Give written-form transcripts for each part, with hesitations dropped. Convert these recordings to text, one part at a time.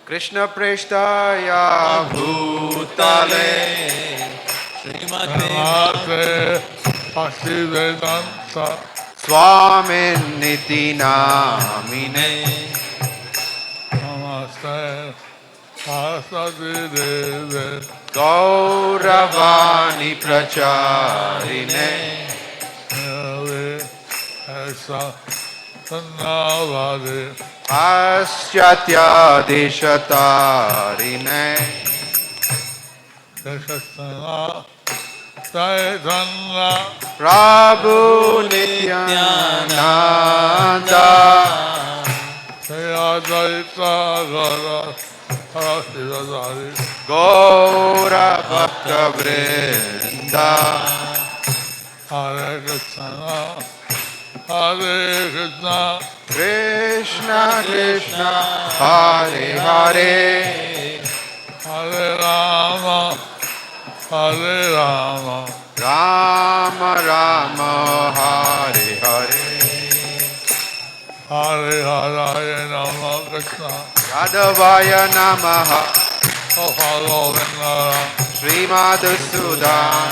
Krishna Preshtaya Bhutale Srimate Bhaktivedanta Swamin Niti Namine Namaste Saraswati Deve Gauravani Pracharine Nirve Esa Sannavade Paschatya Deshatarine Deshasana Chaitanya Prabhu Nityananda Shri Advaita Gara Saraswati Gaura Bhakta Vrinda Hare Krishna Hare Krishna Krishna Krishna Hare Hare Hare Rama Hare Rama Rama Rama Hare Hare Hare Hare Rama Krishna Yadavaya Namaha Govinda Sri Madhusudan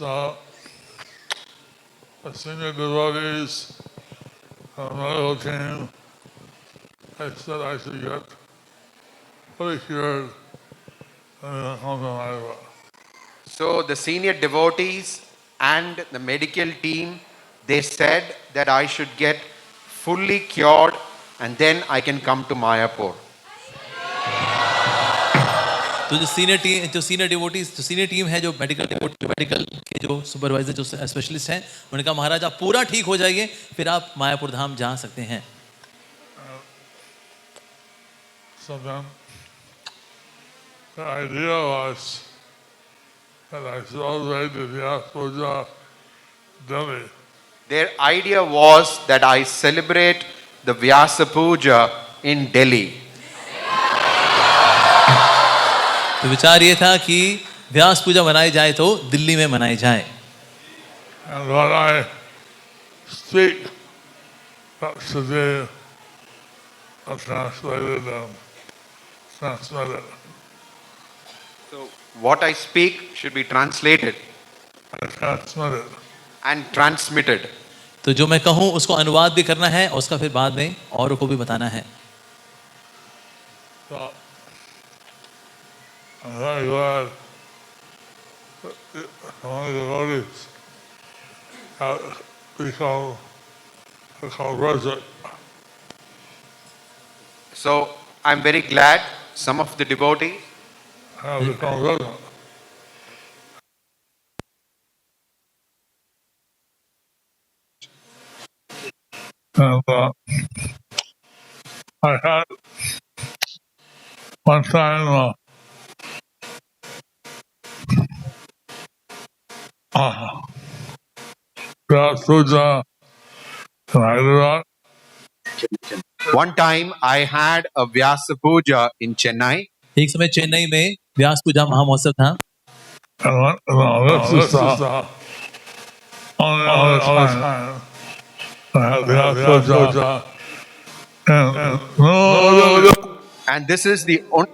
So the senior devotees from the medical team, I said I should get fully cured and then come to Mayapur. So the senior devotees and the medical team, they said that I should get fully cured and then I can come to Mayapur. तो जो senior team है, जो medical के जो supervisor, जो specialist हैं, उन्होंने कहा महाराज आप पूरा ठीक हो जाइए, फिर आप मायापुर धाम जा सकते हैं. So then the idea was that I celebrated the Vyas Puja Delhi. Their idea was that I celebrate the Vyasa Puja in Delhi. तो विचार ये था कि व्यास पूजा मनाई जाए तो दिल्ली में मनाई जाए. And what I speak, that's today translated and transmitted. So what I speak should be translated And transmitted. and transmitted. तो जो मैं कहूँ उसको अनुवाद भी करना है, उसका फिर बाद में औरों को भी बताना है. So I'm very glad that one of the devotees become resident. So I'm very glad some of the devotees Have become resident. And I had one time Vyas Puja in Hyderabad. One time I had a Vyasa Puja in Chennai. एक समय चेन्नई में व्यास पूजा महामहोत्सव था. And this is the only time I had Vyas Puja. And this is the only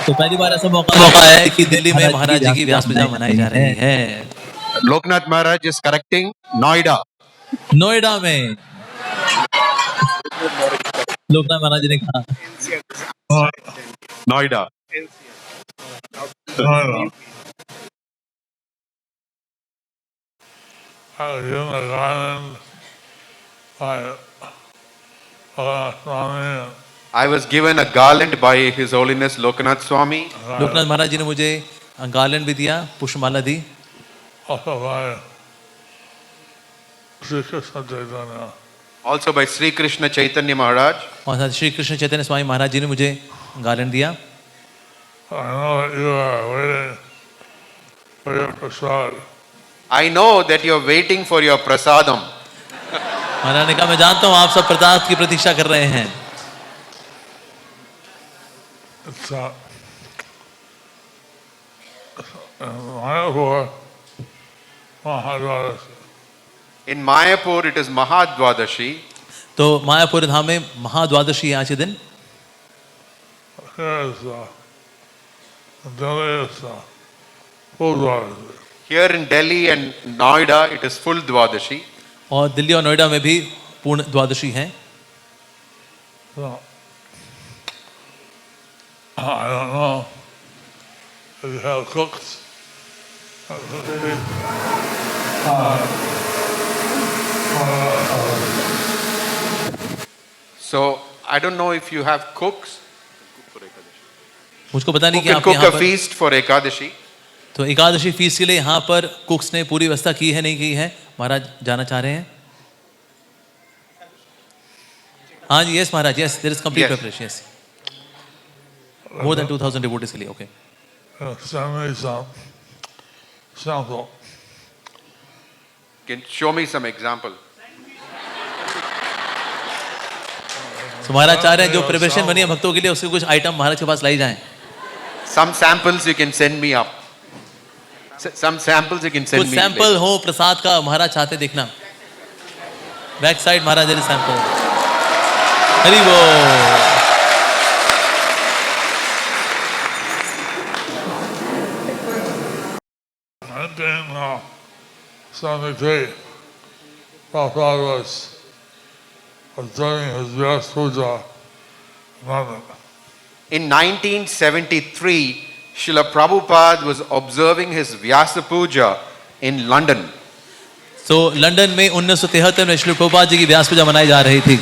तो पहली बार ऐसा मौका है कि दिल्ली में महाराज जी की व्यास पूजा मनाई जा रही है. Loknath Maharaj is correcting Noida. Noida में लोकनाथ महाराज जी ने कहा Noida. I was given a garland by Swami. I was given a garland by His Holiness Loknath Swami. Loknath महाराज जी ने मुझे गार्लैंड भी दिया, पुष्पमाला दी. Also by Sri Krishna Chaitanya. Also by Sri Krishna Chaitanya Maharaj. और साथ श्री कृष्ण चैतन्य स्वामी महाराज जी ने मुझे गार्लैंड दिया. I know that you are waiting for your prasad. I know that you are waiting for your prasadam. महाराज ने कहा मैं जानता हूँ आप सब प्रसाद की प्रतीक्षा कर रहे हैं. it's Mayapur, Mahadvadas. In Mayapur, it is Mahadvadashi. तो मायापुर धाम में महाद्वादशी है आज के दिन. Here is Delhi is full Dwadashi. Here in Delhi and Noida, it is full Dwadashi. और दिल्ली और नोएडा में भी पूर्ण द्वादशी है. So, I don't know if you have cooks. So I don't know if you have cooks मुझको पता नहीं who कि can आपके cook यहाँ a पर feast for Ekadashi. तो एकादशी फीस के लिए यहाँ पर कुक्स ने पूरी व्यवस्था की है नहीं की है. महाराज जाना चाह रहे हैं. हाँ जी, यस महाराज, yes, there is complete Yes. Preparation. Yes, more than 2000 devotees के लिए. Okay, Send me some sample. Can show me some example. तो महाराज चाह रहे हैं जो प्रिपरेशन बनी है भक्तों के लिए उसके कुछ आइटम महाराज के पास लाई जाएं. Some samples you can send me up. Some samples you can send कुछ me. सैंपल हो प्रसाद का महाराज चाहते देखना. Back side Maharaj there is sample. Hari बोल. And then 73, Prabhupada was doing his Vyas Puja in London. In 1973, Srila Prabhupada was observing his Vyasa Puja in London. तो London में 1973 में श्री प्रभुपाद जी की व्यास पूजा मनाई जा रही थी.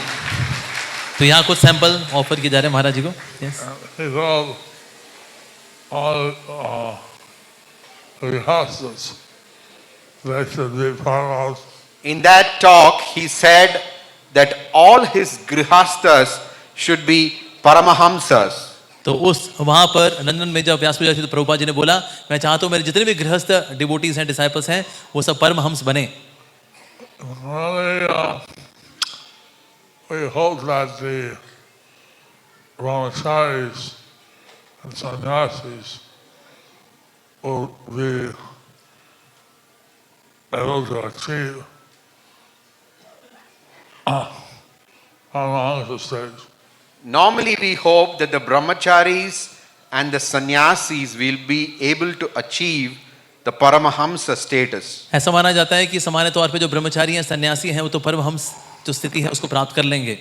तो यहाँ कुछ सैंपल ऑफर किए जा रहे हैं महाराज जी को. Yes, He told all the rehearsals they should be part of. In that talk, he said that all his grihastas should be Paramahamsas. तो उस वहाँ पर लंदन में जब व्यास पूजा थी तो प्रभुपाद जी ने बोला मैं चाहता हूँ मेरे जितने भी गृहस्थ डिवोटीज हैं, डिसाइपल्स हैं, वो सब परमहंस बने. Really, we hope that the brahmacharis and sannyasis will be able to achieve along the stage. Normally, we hope that the brahmacharis and the sannyasis will be able to achieve the Paramahamsa status. ऐसा माना जाता है कि सामान्य तौर पे जो ब्रह्मचारी हैं, सन्यासी हैं, वो तो परमहंस जो स्थिति है उसको प्राप्त कर लेंगे.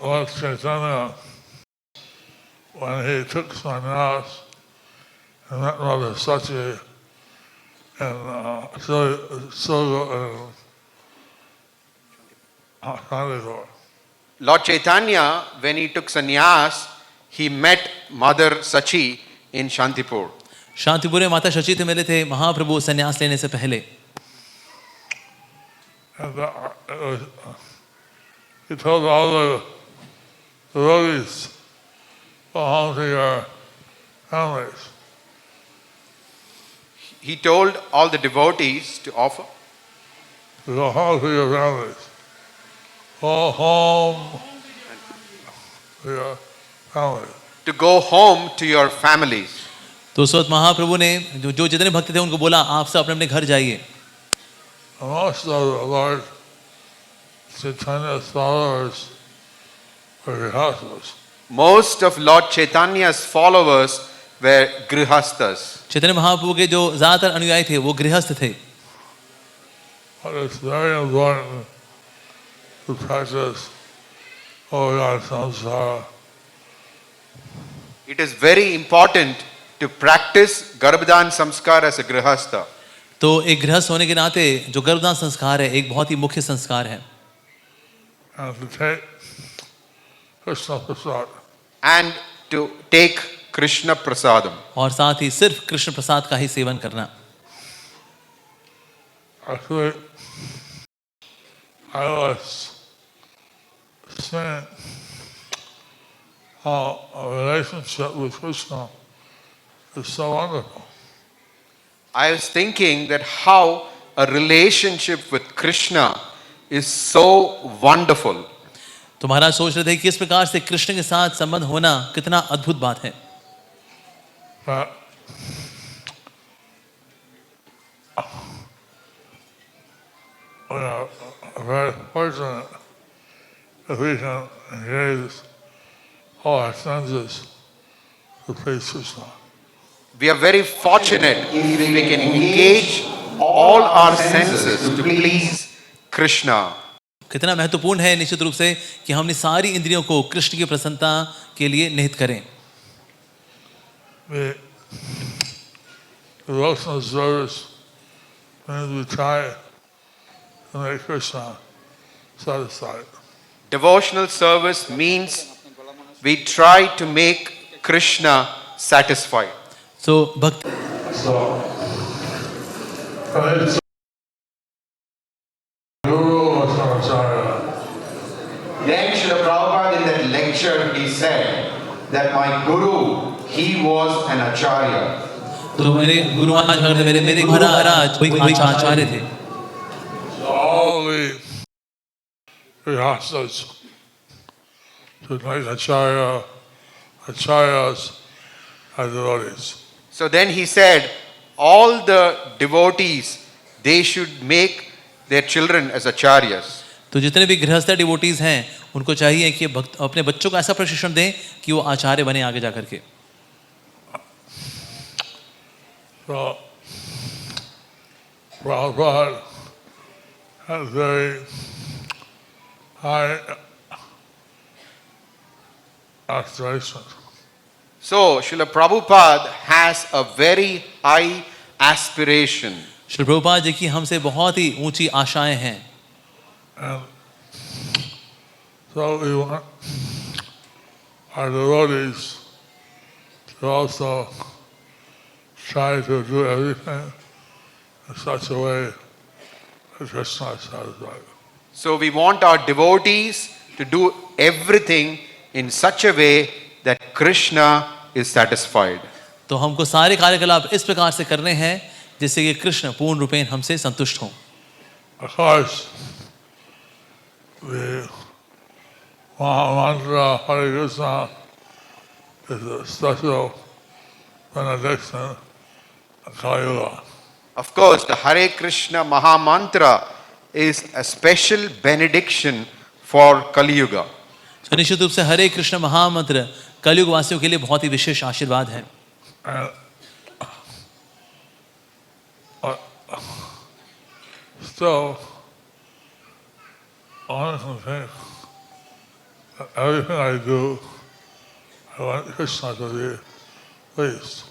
Lord Chaitanya, when he took sannyas and met Mother Sachi and Shandipur. Lord Chaitanya, when he took sannyas, he met Mother Sachi in Shantipur. Shantipur में माता शची से मिले थे महाप्रभु सन्यास लेने से पहले. And he told all the devotees, go home to your families. He told all the devotees to offer. Go home to your families. Go home to your families. To go home to your families. तो उस वक्त महाप्रभु ने जो जितने भक्त थे उनको बोला आप सब अपने अपने घर जाइए. Most of the Lord Chaitanya's followers were grihastas. Most of Lord Chaitanya's followers were grihastas. Chaitanya Mahaprabhu के जो ज्यादातर अनुयायी थे वो गृहस्थ थे. But it's very important to practice Hovedhan Samsara. It is very important to practice Garbhadan Samskar as a grihastha. तो एक गृहस्थ होने के नाते जो गर्भदान संस्कार है एक बहुत ही मुख्य संस्कार है. And to take Krishna Prasad. And to take Krishna Prasadam. और साथ ही सिर्फ कृष्ण प्रसाद का ही सेवन करना. Actually, I was saying how a relationship with Krishna is so wonderful. I was thinking that how a relationship with Krishna is so wonderful. तो महाराज सोच रहे थे कि किस प्रकार से कृष्ण के साथ संबंध होना कितना अद्भुत बात है. But we are very fortunate if we can engage all our senses to please Krishna. We are very fortunate if we can engage all our senses to please Krishna. कितना महत्वपूर्ण है निश्चित रूप से कि हमने सारी इंद्रियों को कृष्ण की प्रसन्नता के लिए निहित करें. The devotional service means we try to make Krishna satisfied. Devotional service means we try to make Krishna satisfied. So भक्त So, it's Guru Acharya. Then Srila Prabhupada in that lecture he said that my guru, he was an acharya. तो मेरे गुरु महाराज मेरे महाराज कोई आचार्य थे. So all the Vyasas should make acharyas as devotees. So then he said, all the devotees, they should make their children as acharyas. तो जितने भी गृहस्थ devotees हैं उनको चाहिए कि भक्त अपने बच्चों को ऐसा प्रशिक्षण दें कि वो आचार्य बने आगे जाकर के. So Prabhupada has very high aspirations. So Srila Prabhupada has a very high aspiration. Shri Prabhupada ji की हमसे बहुत ही ऊंची आशाएं हैं. And so we want our devotees to also try to do everything in such a way that Krishna is satisfied. So we want our devotees to do everything in such a way that Krishna is satisfied. तो हमको सारे कार्यकलाप इस प्रकार से करने हैं जिससे कि कृष्ण पूर्ण रूपेण हमसे संतुष्ट हों. Of course, the Mahamantra Hare Krishna is a special benediction in Kali Yuga. Of course, the Hare Krishna Maha Mantra is a special benediction for Kali Yuga. तो निश्चित रूप से हरे कृष्ण महामंत्र कलयुग वासियों के लिए बहुत ही विशेष आशीर्वाद है. And still, one can think that everything I do, I want Krishna to be pleased.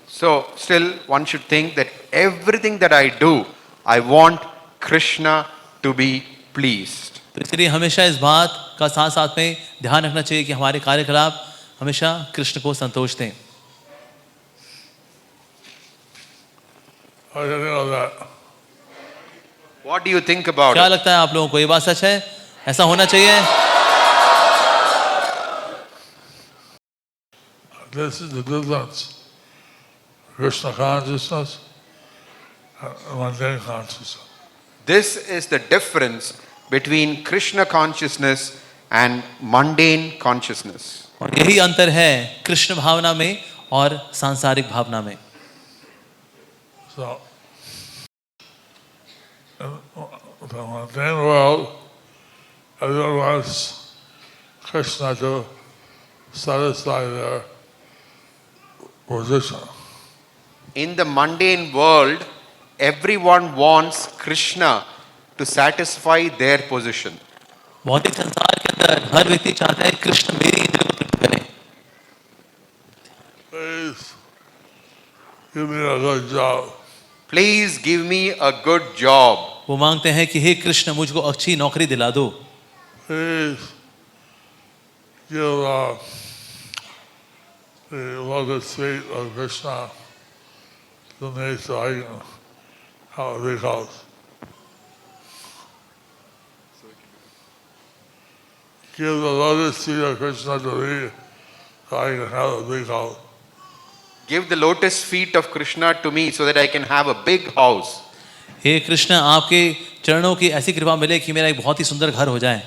So, still one should think that everything that I do, I want Krishna to be pleased. तो इसलिए हमेशा इस बात का साथ साथ में ध्यान रखना चाहिए कि हमारे कार्यकलाप हमेशा कृष्ण को संतोष दें. How do you know that? What do you think about क्या it? लगता है आप लोगों को ये बात सच है? ऐसा होना चाहिए? This is the difference. Krishna consciousness and mundane consciousness. This is the difference between Krishna consciousness and mundane consciousness. और यही अंतर है कृष्ण भावना में और सांसारिक भावना में. So, in the mundane world, everyone wants Krishna to satisfy their position. In the mundane world, everyone wants Krishna to satisfy their position. भौतिक संसार के अंदर हर व्यक्ति चाहता है कृष्ण मेरी इंद्रियों को तृप्त करें. Please give me a good job. Please give me a good job. वो मांगते हैं कि हे कृष्ण मुझको अच्छी नौकरी दिला दो. Please give the lotus feet of Krishna to me so I can have a big house. Give the lotus feet of Krishna to me so I can have a big house. Give the lotus feet of Krishna to me so that I can have a big house. हे कृष्ण आपके चरणों की ऐसी कृपा मिले कि मेरा एक बहुत ही सुंदर घर हो जाए.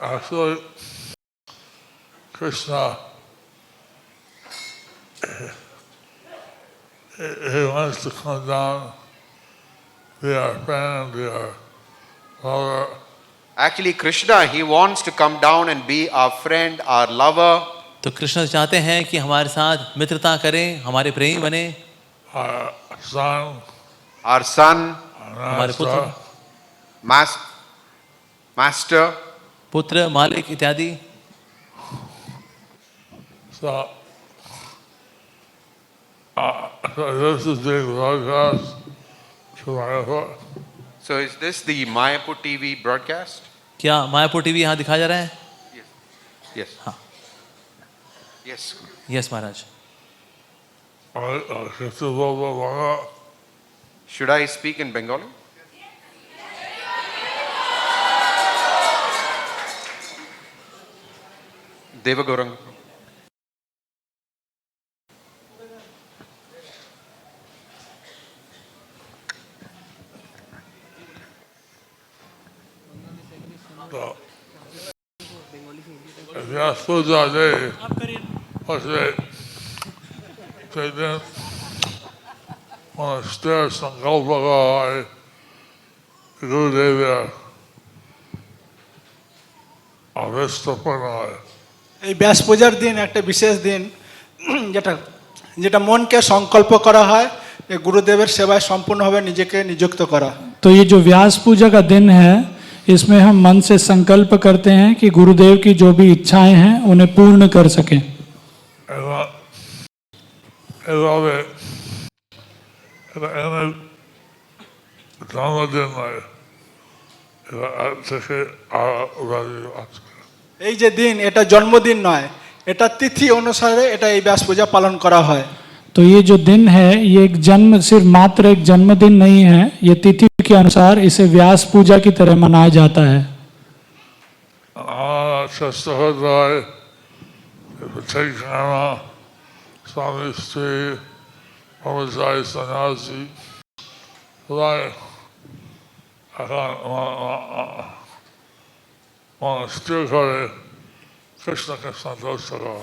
Actually, Krishna he wants to come down, be our friend, be our lover. Actually, Krishna, he wants to come down and be our friend, our lover, तो कृष्ण चाहते हैं कि हमारे साथ मित्रता करें, हमारे प्रेमी बने, our son, our son, our हमारे पुत्र, master. master. पुत्र, मालिक इत्यादि. So, so this is being broadcast to Mayapur. So is this the Mayapur TV broadcast? क्या मायापुर टीवी यहाँ दिखाया जा रहा है? Yes. हाँ. Yes. Yes Maharaj. Should I speak in Bengali? Devagorang. Vyasa Puja day was it they didn't want to stir Sankalpa Gai Gurudev Avestapana. এই ব্যাস পূজার দিন একটা বিশেষ দিন যেটা যেটা মনকে সংকল্প করা হয় এই গুরুদেবের সেবায় সম্পূর্ণভাবে নিজেকে নিযুক্ত করা। तो ये जो व्यास पूजा का दिन है इसमें हम मन से संकल्प करते हैं कि गुरुदेव की जो भी इच्छाएं हैं उन्हें पूर्ण कर सकें। এই যে দিন এটা জন্মদিন নয়, এটা তিথি অনুসারে এটা এই ব্যাস পূজা পালন করা হয়। तो ये जो दिन है ये एक जन्म सिर्फ मात्र एक जन्मदिन नहीं है, ये तिथि के अनुसार इसे व्यास पूजा की तरह मनाया जाता है। कृष्ण के संतोष करो।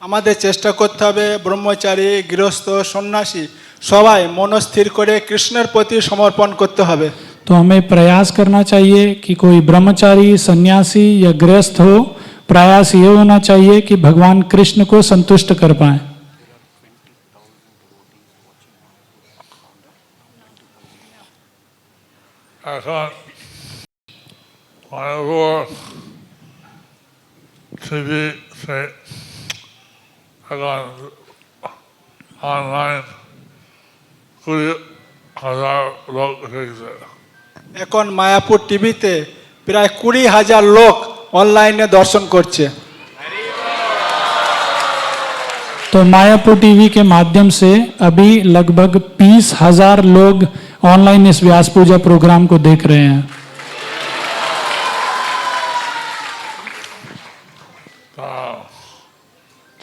আমাদের চেষ্টা করতে হবে ব্রহ্মচারী গৃহস্থ সন্ন্যাসী সবাই মনস্থির করে কৃষ্ণের প্রতি সমর্পণ করতে হবে। तो हमें प्रयास करना चाहिए कि कोई ब्रह्मचारी सन्यासी या गृहस्थ हो, प्रयास ये होना चाहिए कि भगवान कृष्ण को संतुष्ट कर पाए। এখন মায়াপুর টিভি से এখন অনলাইন 20,000 লোক দেখছে। এখন মায়াপুর টিভিতে প্রায় 20,000 লোক অনলাইনে দর্শন করছে। तो मायापुर टीवी के माध्यम से अभी लगभग 20,000 लोग ऑनलाइन इस व्यास पूजा प्रोग्राम को देख रहे हैं।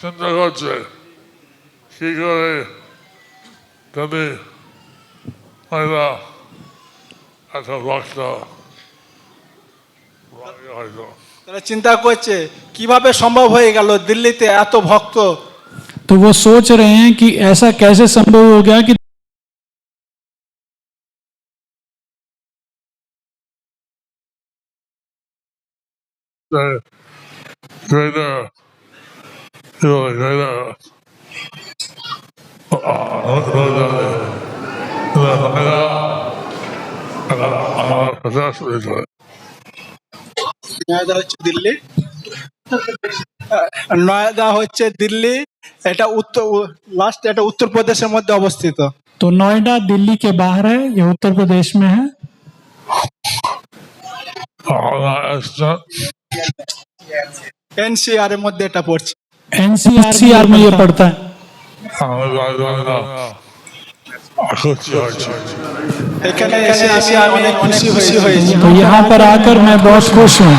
চিন্তা করছে কি করে যদি মহিলা এত ভক্ত হয়তো তারা চিন্তা করছে কিভাবে সম্ভব হয়ে গেল দিল্লিতে এত ভক্ত। तो वो सोच रहे हैं कि ऐसा कैसे संभव हो गया कि নয়দা হচ্ছে দিল্লি, নয়দা হচ্ছে দিল্লি, এটা উত্তর লাস্ট এটা উত্তরপ্রদেশের মধ্যে অবস্থিত। तो नोएडा दिल्ली के बाहर है, ये उत्तर प्रदेश में है। এনসিআর এর মধ্যে এটা পড়ছে। एनसीआर में ये पड़ता है। এখানে এসে আমি অনেক খুশি হয়েছি। तो यहाँ पर आकर मैं बहुत खुश हूँ।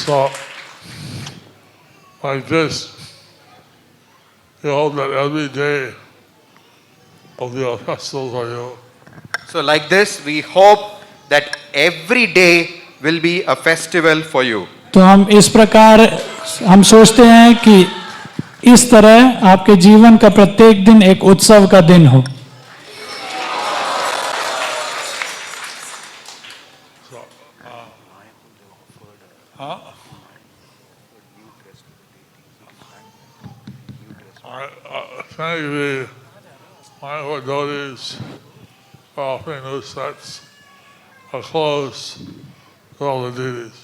So, like this, you hope that every day will be a festival for you. So like this, we hope that every day will be a festival for you. तो हम इस प्रकार हम सोचते हैं कि इस तरह आपके जीवन का प्रत्येक दिन एक उत्सव का दिन हो। Thankfully, my devotees are offering new sets of clothes to all the deities.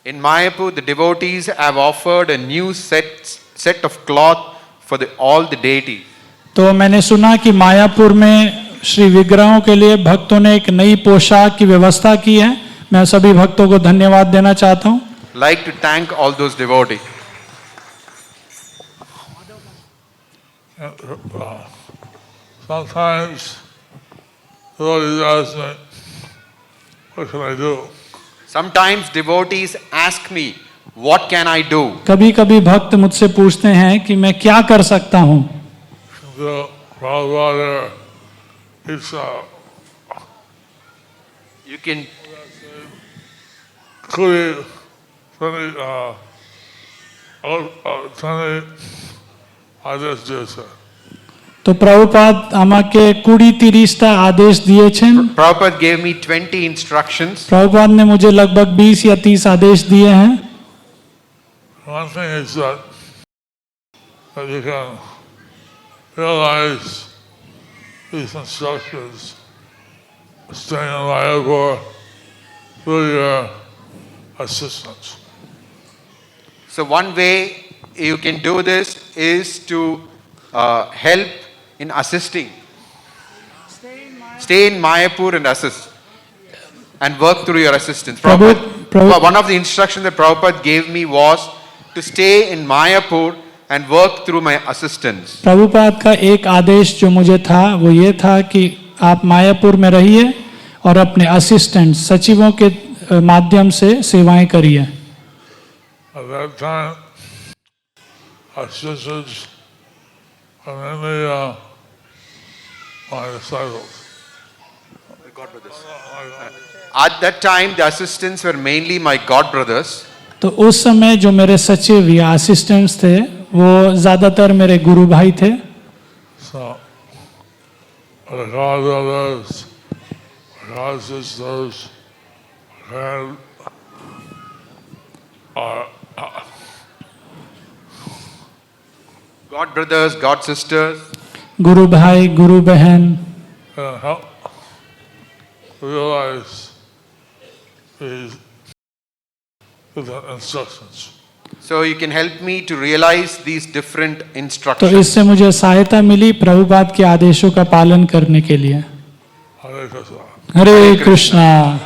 In Mayapur, the devotees have offered a new set of cloth for all the deities. तो मैंने सुना कि मायापुर में श्री विग्रहों के लिए भक्तों ने एक नई पोशाक की व्यवस्था की है। मैं सभी भक्तों को धन्यवाद देना चाहता हूँ। Like to thank all those devotees. Sometimes devotees ask me, what can I do? Sometimes devotees ask me, what can I do? कभी कभी भक्त मुझसे पूछते हैं कि मैं क्या कर सकता हूँ। The Prabhupada, it's You can clearly, others do so. तो प्रभुपाद আমাকে 20-30টা आदेश दिएছেন। Prabhupada gave me 20 instructions. Prabhupada ने मुझे लगभग 20 या 30 आदेश दिए हैं। One thing is that you can realize these instructions staying in Mayapur through your assistance. So one way you can do this is to help in assisting. Stay in Mayapur and assist. And work through your assistance. One of the instructions that Prabhupada gave me was to stay in Mayapur and work through my assistance. Prabhupada का एक आदेश जो मुझे था वो ये था कि आप मायापुर में रहिए और अपने असिस्टेंट सचिवों के माध्यम से सेवाएं करिए। At that time, assistants are mainly my disciples. At that time, the assistants were mainly my god brothers. तो उस समय जो मेरे सचिव या असिस्टेंट्स थे वो ज्यादातर मेरे गुरु भाई थे। So, the god brothers, god sisters, and God brothers, God sisters. गुरु भाई, गुरु बहन help realize these instructions. So you can help me to realize these different तो instructions. इससे मुझे सहायता मिली प्रभुपाद के आदेशों का पालन करने के लिए। Hare Krishna. Hare Krishna.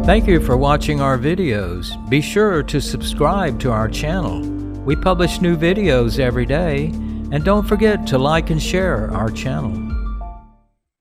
Thank you for watching our videos. Be sure to subscribe to our channel. We publish new videos every day, and don't forget to like and share our channel.